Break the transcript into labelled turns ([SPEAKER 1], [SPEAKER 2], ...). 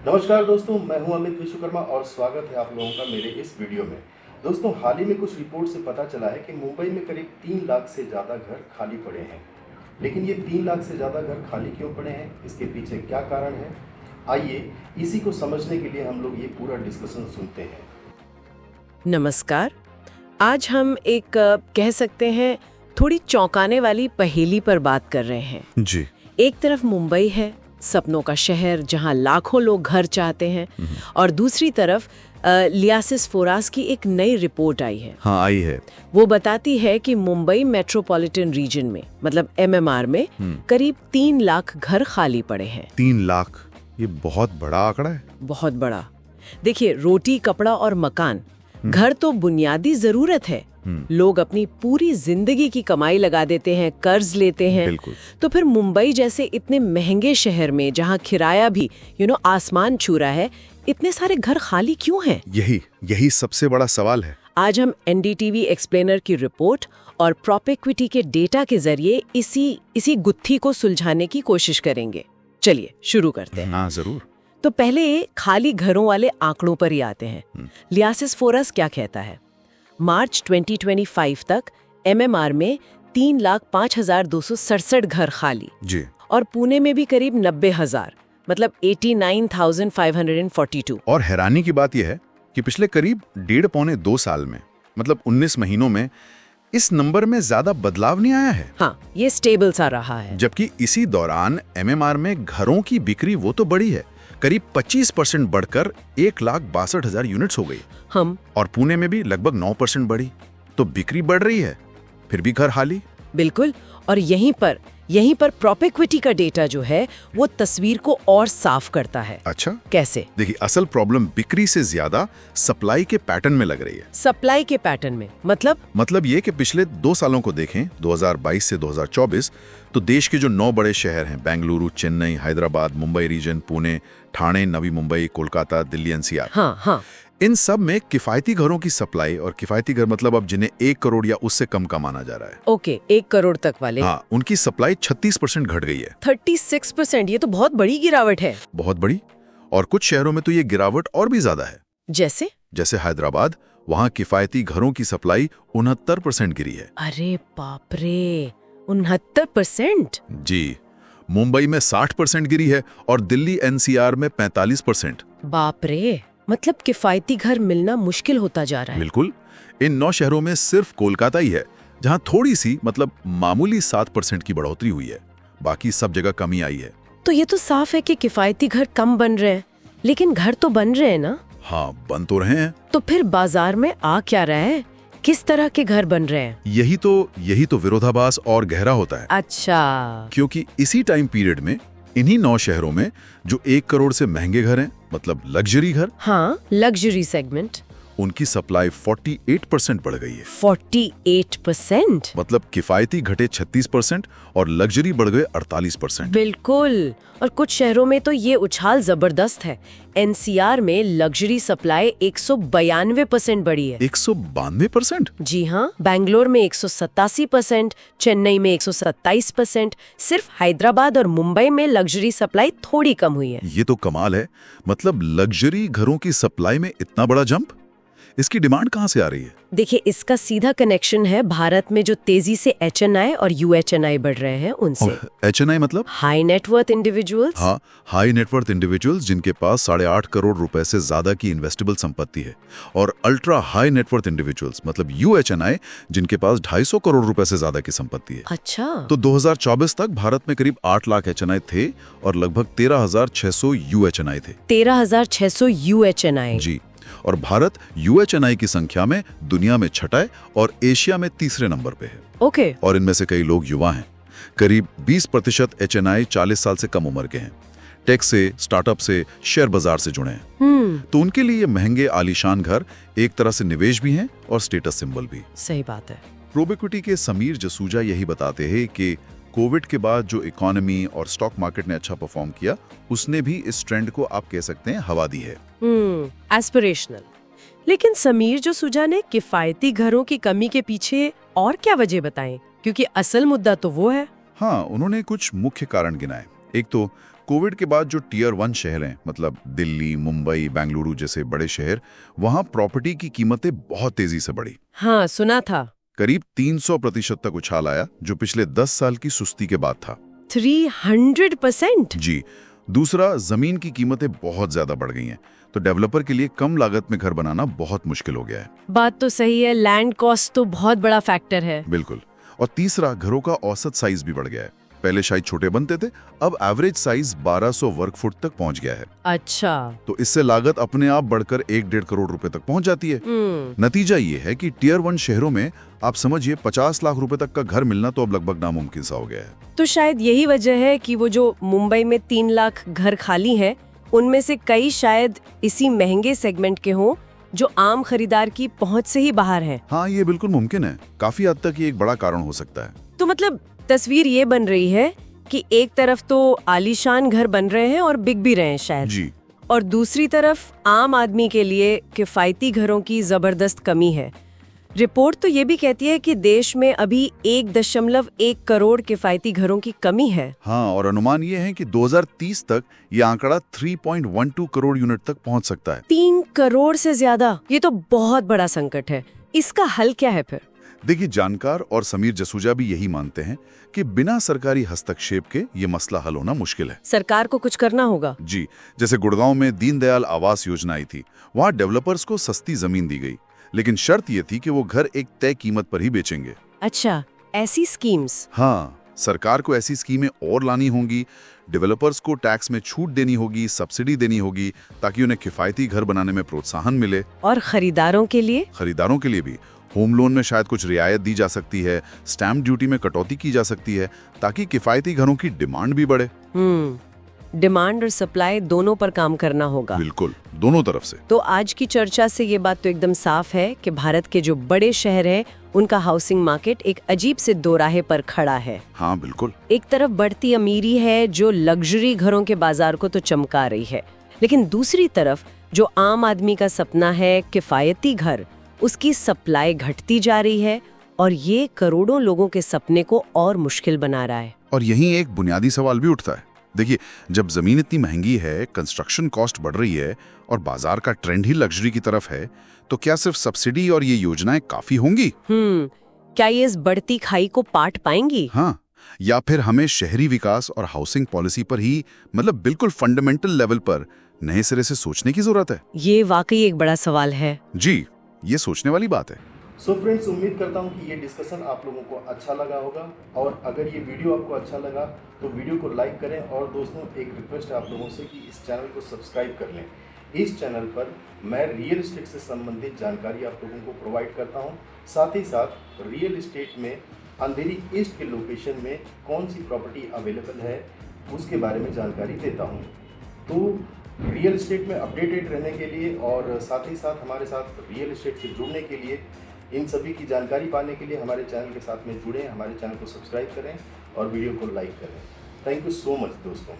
[SPEAKER 1] नमस्कार दोस्तों, मैं हूं अमित विश्वकर्मा और स्वागत है आप लोगों का मेरे इस वीडियो में। दोस्तों, हाल ही में कुछ रिपोर्ट से पता चला है कि मुंबई में करीब 3 लाख से ज़्यादा घर खाली पड़े हैं। लेकिन ये 3 लाख से ज़्यादा घर खाली क्यों पड़े हैं, इसके पीछे क्या कारण है, आइए इसी को समझने के लिए हम लोग ये पूरा डिस्कशन सुनते हैं।
[SPEAKER 2] नमस्कार। आज हम एक कह सकते हैं थोड़ी चौंकाने वाली पहेली पर बात कर रहे हैं
[SPEAKER 3] जी।
[SPEAKER 2] एक तरफ मुंबई है, सपनों का शहर जहां लाखों लोग घर चाहते हैं, और दूसरी तरफ लियासिस फोरास की एक नई रिपोर्ट आई है।
[SPEAKER 3] हाँ, आई है।
[SPEAKER 2] वो बताती है कि मुंबई मेट्रोपॉलिटन रीजन में मतलब एमएमआर में करीब 3 लाख घर खाली पड़े हैं।
[SPEAKER 3] 3 लाख, ये बहुत बड़ा आंकड़ा है।
[SPEAKER 2] बहुत बड़ा। देखिए, रोटी, कपड़ा और मकान, घर तो बुनियादी जरूरत है। लोग अपनी पूरी जिंदगी की कमाई लगा देते हैं, कर्ज लेते हैं।
[SPEAKER 3] बिल्कुल।
[SPEAKER 2] तो फिर मुंबई जैसे इतने महंगे शहर में जहां किराया भी आसमान छू रहा है, इतने सारे घर खाली क्यों हैं?
[SPEAKER 3] यही सबसे बड़ा सवाल है।
[SPEAKER 2] आज हम एनडीटीवी एक्सप्लेनर की रिपोर्ट और प्रॉपेक्विटी के डेटा के जरिए इसी गुत्थी को सुलझाने की कोशिश करेंगे। चलिए शुरू करते हैं।
[SPEAKER 3] हाँ, जरूर।
[SPEAKER 2] तो पहले खाली घरों वाले आंकड़ों पर ही आते हैं। लियासिस फोरस क्या कहता है? मार्च 2025 तक एमएमआर में 3,05,267 घर खाली,
[SPEAKER 3] जी।
[SPEAKER 2] और पुणे में भी करीब 90,000, मतलब 89,542।
[SPEAKER 3] और हैरानी की बात यह है कि पिछले करीब 1.5-2 साल में, मतलब 19 महीनों में, इस नंबर में ज्यादा बदलाव नहीं आया है।
[SPEAKER 2] हाँ, ये स्टेबल सा रहा है।
[SPEAKER 3] जबकि इसी दौरान एमएमआर में घरों की बिक्री वो तो बढ़ी है, करीब 25% बढ़कर 1,62,000 यूनिट्स हो गई। और पुणे में भी लगभग 9% बढ़ी। तो बिक्री बढ़ रही है, फिर भी घर खाली।
[SPEAKER 2] बिल्कुल। और यहीं पर प्रॉपेक्विटी का डेटा जो है वो तस्वीर को और साफ करता है।
[SPEAKER 3] अच्छा,
[SPEAKER 2] कैसे?
[SPEAKER 3] देखिए, असल प्रॉब्लम बिक्री से ज्यादा सप्लाई के पैटर्न में लग रही है।
[SPEAKER 2] सप्लाई के पैटर्न में
[SPEAKER 3] मतलब ये कि पिछले 2 सालों को देखें, 2022 से 2024, तो देश के जो 9 बड़े शहर हैं, बेंगलुरु, चेन्नई, हैदराबाद, मुंबई रीजन, पुणे, ठाणे, नवी मुंबई, कोलकाता, दिल्ली, एनसीआर,
[SPEAKER 2] हाँ।
[SPEAKER 3] इन सब में किफायती घरों की सप्लाई, और किफायती घर मतलब अब जिन्हें 1 करोड़ या उससे कम का माना जा रहा है,
[SPEAKER 2] ओके, 1 करोड़ तक वाले,
[SPEAKER 3] हाँ, उनकी सप्लाई 36% घट गई है।
[SPEAKER 2] 36%, ये तो बहुत बड़ी गिरावट है।
[SPEAKER 3] बहुत बड़ी। और कुछ शहरों में तो ये गिरावट और भी ज्यादा है।
[SPEAKER 2] जैसे
[SPEAKER 3] हैदराबाद, वहाँ किफायती घरों की सप्लाई 69% गिरी है।
[SPEAKER 2] अरे बाप रे, 69%?
[SPEAKER 3] जी। मुंबई में 60% गिरी है और दिल्ली एनसीआर में 45%।
[SPEAKER 2] बाप रे, मतलब किफायती घर मिलना मुश्किल होता जा रहा है।
[SPEAKER 3] बिल्कुल। इन 9 शहरों में सिर्फ कोलकाता ही है जहां थोड़ी सी, मतलब मामूली 7% की बढ़ोतरी हुई है। बाकी सब जगह कमी आई है।
[SPEAKER 2] तो ये तो साफ है कि किफायती घर कम बन रहे हैं, लेकिन घर तो बन रहे हैं ना?
[SPEAKER 3] हाँ, बन तो रहे हैं।
[SPEAKER 2] तो फिर बाजार में आ क्या रहा है? किस तरह के घर बन रहे हैं?
[SPEAKER 3] यही तो विरोधाभास और गहरा होता है।
[SPEAKER 2] अच्छा।
[SPEAKER 3] क्योंकि इसी टाइम पीरियड में इन्हीं 9 शहरों में जो 1 करोड़ से महंगे घर हैं, मतलब लग्जरी घर,
[SPEAKER 2] हाँ, लग्जरी सेगमेंट,
[SPEAKER 3] उनकी सप्लाई 48% बढ़ गई है।
[SPEAKER 2] 48%?
[SPEAKER 3] मतलब किफायती घटे 36% और लग्जरी बढ़ गए 48%।
[SPEAKER 2] बिल्कुल। और कुछ शहरों में तो ये उछाल जबरदस्त है। एनसीआर में लग्जरी सप्लाई 192% बढ़ी है।
[SPEAKER 3] 192%?
[SPEAKER 2] जी हाँ। बैंगलोर में 187%, चेन्नई में 127%। सिर्फ हैदराबाद और मुंबई में लग्जरी सप्लाई थोड़ी कम हुई है।
[SPEAKER 3] ये तो कमाल है। मतलब लग्जरी घरों की सप्लाई में इतना बड़ा जंप। इसकी डिमांड कहाँ से आ रही है?
[SPEAKER 2] देखिए, इसका सीधा कनेक्शन है भारत में जो तेजी से एचएनआई और यूएचएनआई बढ़ रहे हैं उनसे।
[SPEAKER 3] एचएनआई मतलब?
[SPEAKER 2] High net worth individuals.
[SPEAKER 3] हाँ, हाई नेटवर्थ इंडिविजुअल्स जिनके पास 8.5 करोड़ रुपए से ज्यादा की इन्वेस्टेबल संपत्ति है। और अल्ट्रा हाई नेटवर्थ इंडिविजुअल्स मतलब यूएचएनआई जिनके पास 250 करोड़ रुपए से ज्यादा की संपत्ति है।
[SPEAKER 2] अच्छा।
[SPEAKER 3] तो 2024 तक भारत में करीब 8 लाख एचएनआई थे और लगभग 13,600 यूएचएनआई थे।
[SPEAKER 2] 13,600 यूएचएनआई?
[SPEAKER 3] जी। और भारत यूएचएनआई की संख्या में दुनिया में छठा है और एशिया में तीसरे नंबर पे है।
[SPEAKER 2] ओके।
[SPEAKER 3] और इनमें से कई लोग युवा हैं। करीब 20% एचएनआई 40 साल से कम उम्र के हैं। टेक से, स्टार्टअप से, शेयर बाजार से जुड़े हैं। तो उनके लिए महंगे आलीशान घर एक तरह से निवेश भी हैं और स्टेटस सिंबल भी।
[SPEAKER 2] सही बात है।
[SPEAKER 3] प्रोबेक्विटी के समीर जसूजा यही बताते हैं कि कोविड के बाद जो इकोनॉमी और स्टॉक मार्केट ने अच्छा परफॉर्म किया, उसने भी इस ट्रेंड को आप कह सकते हैं हवा दी है।
[SPEAKER 2] एस्पिरेशनल। लेकिन समीर जसूजा ने किफायती घरों की कमी के पीछे और क्या वजह बताएं? क्योंकि असल मुद्दा तो वो है।
[SPEAKER 3] हाँ, उन्होंने कुछ मुख्य कारण गिनाए। एक तो कोविड के बाद जो टियर 1 शहर हैं, मतलब दिल्ली, मुंबई, बेंगलुरु जैसे बड़े शहर, वहां प्रॉपर्टी की कीमतें बहुत तेजी से बढ़ी।
[SPEAKER 2] हाँ, सुना था।
[SPEAKER 3] करीब 300% तक उछाल आया, जो पिछले 10 साल की सुस्ती के बाद था।
[SPEAKER 2] 300%?
[SPEAKER 3] जी। दूसरा, जमीन की कीमतें बहुत ज्यादा बढ़ गई हैं, तो डेवलपर के लिए कम लागत में घर बनाना बहुत मुश्किल हो गया है।
[SPEAKER 2] बात तो सही है, लैंड कॉस्ट तो बहुत बड़ा फैक्टर है।
[SPEAKER 3] बिल्कुल। और तीसरा, घरों का औसत साइज भी बढ़ गया है। पहले शायद छोटे बनते थे, अब एवरेज साइज 1200 वर्ग फुट तक पहुंच गया है।
[SPEAKER 2] अच्छा।
[SPEAKER 3] तो इससे लागत अपने आप बढ़कर 1-1.5 करोड़ रुपए तक पहुंच जाती है। नतीजा ये है कि टियर 1 शहरों में आप समझिए 50 लाख रुपए तक का घर मिलना तो अब लगभग नामुमकिन सा हो गया है।
[SPEAKER 2] तो शायद यही वजह है कि वो जो मुंबई में 3 लाख घर खाली हैं, उनमें से कई शायद इसी महंगे सेगमेंट के हों जो आम खरीदार की पहुंच से ही बाहर हैं।
[SPEAKER 3] हाँ, ये बिल्कुल मुमकिन है। काफी हद तक ये एक बड़ा कारण हो सकता है।
[SPEAKER 2] तो मतलब तस्वीर ये बन रही है कि एक तरफ तो आलीशान घर बन रहे हैं और बिक भी रहे हैं शायद
[SPEAKER 3] जी।
[SPEAKER 2] और दूसरी तरफ आम आदमी के लिए किफायती घरों की जबरदस्त कमी है। रिपोर्ट तो ये भी कहती है कि देश में अभी 1.1 करोड़ किफायती घरों की कमी है।
[SPEAKER 3] हाँ, और अनुमान ये है कि 2030 तक ये आंकड़ा 3.12 करोड़ यूनिट तक पहुंच सकता है।
[SPEAKER 2] 3 करोड़ से ज्यादा, ये तो बहुत बड़ा संकट है। इसका हल क्या है फिर?
[SPEAKER 3] देखिए, जानकार और समीर जसूजा भी यही मानते हैं कि बिना सरकारी हस्तक्षेप के ये मसला हल होना मुश्किल है।
[SPEAKER 2] सरकार को कुछ करना होगा।
[SPEAKER 3] जी। जैसे गुड़गांव में दीनदयाल आवास योजना आई थी, वहाँ डेवलपर्स को सस्ती जमीन दी गई, लेकिन शर्त ये थी कि वो घर एक तय कीमत पर ही बेचेंगे।
[SPEAKER 2] अच्छा, ऐसी स्कीम्स?
[SPEAKER 3] हाँ, सरकार को ऐसी स्कीमें और लानी होंगी। डेवलपर्स को टैक्स में छूट देनी होगी, सब्सिडी देनी होगी, ताकि उन्हें किफायती घर बनाने में प्रोत्साहन मिले।
[SPEAKER 2] और खरीदारों के लिए?
[SPEAKER 3] खरीदारों के लिए भी होम लोन में शायद कुछ रियायत दी जा सकती है, स्टैम्प ड्यूटी में कटौती की जा सकती है, ताकि किफायती घरों की डिमांड भी बढ़े।
[SPEAKER 2] डिमांड और सप्लाई दोनों पर काम करना होगा।
[SPEAKER 3] बिल्कुल, दोनों तरफ से।
[SPEAKER 2] तो आज की चर्चा से ये बात तो एकदम साफ है कि भारत के जो बड़े शहर हैं, उनका हाउसिंग मार्केट एक अजीब से दोराहे पर खड़ा है।
[SPEAKER 3] हाँ, बिल्कुल।
[SPEAKER 2] एक तरफ बढ़ती अमीरी है जो लग्जरी घरों के बाजार को तो चमका रही है, लेकिन दूसरी तरफ जो आम आदमी का सपना है किफायती घर, उसकी सप्लाई घटती जा रही है और ये करोड़ों लोगों के सपने को और मुश्किल बना रहा है।
[SPEAKER 3] और यहीं एक बुनियादी सवाल भी उठता है। देखिए, जब जमीन इतनी महंगी है, कंस्ट्रक्शन कॉस्ट बढ़ रही है और बाजार का ट्रेंड ही लग्जरी की तरफ है, तो क्या सिर्फ सब्सिडी और ये योजनाएं काफी होंगी?
[SPEAKER 2] क्या ये इस बढ़ती खाई को पाट पाएंगी?
[SPEAKER 3] हाँ, या फिर हमें शहरी विकास और हाउसिंग पॉलिसी पर ही, मतलब बिल्कुल फंडामेंटल लेवल पर नए सिरे से सोचने की जरूरत है?
[SPEAKER 2] ये वाकई एक बड़ा सवाल है।
[SPEAKER 3] जी, ये सोचने वाली बात है।
[SPEAKER 1] सो फ्रेंड्स, उम्मीद करता हूँ कि ये डिस्कशन आप लोगों को अच्छा लगा होगा, और अगर ये वीडियो आपको अच्छा लगा तो वीडियो को लाइक करें, और दोस्तों एक रिक्वेस्ट है आप लोगों से कि इस चैनल को सब्सक्राइब कर लें। इस चैनल पर मैं रियल एस्टेट से संबंधित जानकारी आप लोगों को प्रोवाइड करता हूँ। साथ ही साथ रियल एस्टेट में अंधेरी ईस्ट के लोकेशन में कौन सी प्रॉपर्टी अवेलेबल है उसके बारे में जानकारी देता हूँ। तो रियल एस्टेट में अपडेटेड रहने के लिए और साथ ही साथ हमारे साथ रियल एस्टेट से जुड़ने के लिए, इन सभी की जानकारी पाने के लिए हमारे चैनल के साथ में जुड़ें, हमारे चैनल को सब्सक्राइब करें और वीडियो को लाइक करें। थैंक यू सो मच दोस्तों।